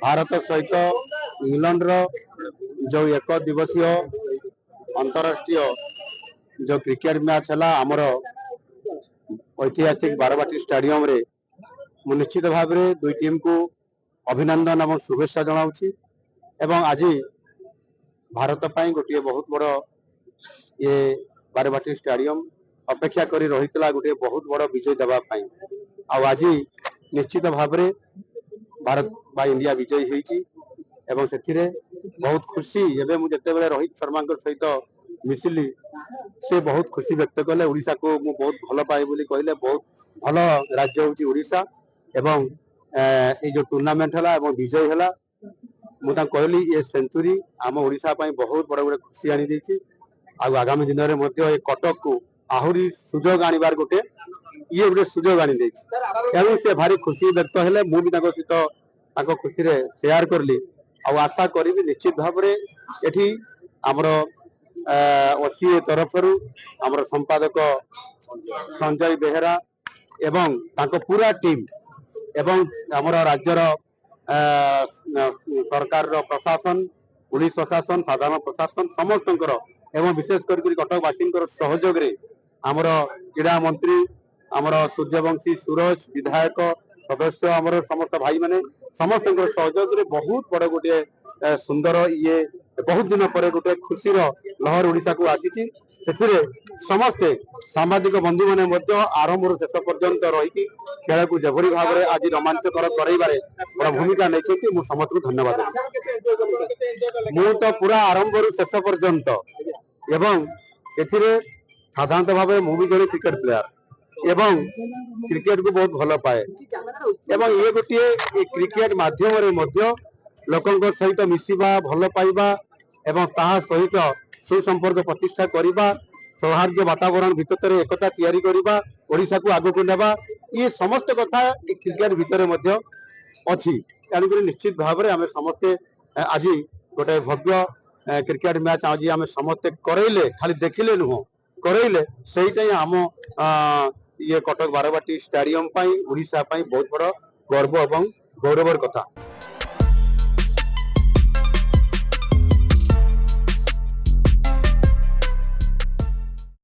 भारत सहित इंग्लैंड रो जो एक दिवसीय अंतरराष्ट्रीय जो क्रिकेट मैच है आमर ऐतिहासिक बारवाटी स्टेडियम रे मु निश्चित भाव में दुई टीम को अभिनंदन और शुभेच्छा जनाऊँगी एवं आज भारत पाई गोटे बहुत बड़ ये बारवाटी स्टेडियम अपेक्षा करी रही गोटे बहुत बड़ विजय देवाई आज निश्चित भाव में भारत बा इंडिया विजयी होती एवं से बहुत खुशी एवं मुझे रोहित शर्मा सहित मिसिली से बहुत खुशी व्यक्त कले ओडिशा को मु बहुत भल पाए बोली कहले बहुत भल राज्य होची ओडिशा एवं ये जो टूर्नामेंट है एवं विजय है मुझे कहली ये सेंचुरी आम ओडिशा पाई बहुत बड़ गोटे खुशी आनी देछि आगामी दिन में ये कटक को आहरी सुजोग आनिबार गोटे ये गोटे सुजोग आनी देछि तेणु से भारी खुशी व्यक्त हेले मु भी सहित खुशी रे शेयर करली आशा करी निश्चित भाव में एठी आमर ओसीए तरफ आमर संपादक संजय बेहेरा एवं तांको पूरा टीम एवं आमर राज्यर सरकार प्रशासन पुलिस प्रशासन साधारण प्रशासन समस्त एवं विशेष कर कटकवासी सहयोग रे आमर क्रीड़ा मंत्री आमर सूर्यवंशी सूरज विधायक सदस्य आमर समस्त भाई माने समस्त सहयोग रे बहुत बड़ गोटे सुंदर ये बहुत दिन पर गोटे खुशी लहर ओडिशा को आसी समस्ते सांबादिक बंधु मैंने आरंभ शेष पर्यंत रही खेल को जभरी भाव में आज रोमांचकर कराइबारे बड़ा भूमिका नहीं मुझे समस्त को धन्यवाद मु तो पूरा आरंभ शेष पर्यंत एवं साधारणतः भाव मु भी जड़े क्रिकेट प्लेयर एवं क्रिकेट को बहुत भल पाए एवं ये गोटे क्रिकेट माध्यम लोकों सहित मिसिबा भल पाइबा एवं ताहा सहित सुसंपर्क प्रतिष्ठा करिबा सौहार्द वातावरण भितर एकता तैयारी करिबा ओडिशा को आगो को नेबा ये समस्त कथा क्रिकेट भितर अच्छी तेणुक निश्चित भाव में आम समस्ते आज गोटे भव्य क्रिकेट मैच आज आम समस्ते करैले खाली देखिले नुह करैले सेटा आम ये कटक बारवाटी स्टेडियम ओडिशा बहुत बड़ गर्व और गौरवर कथा।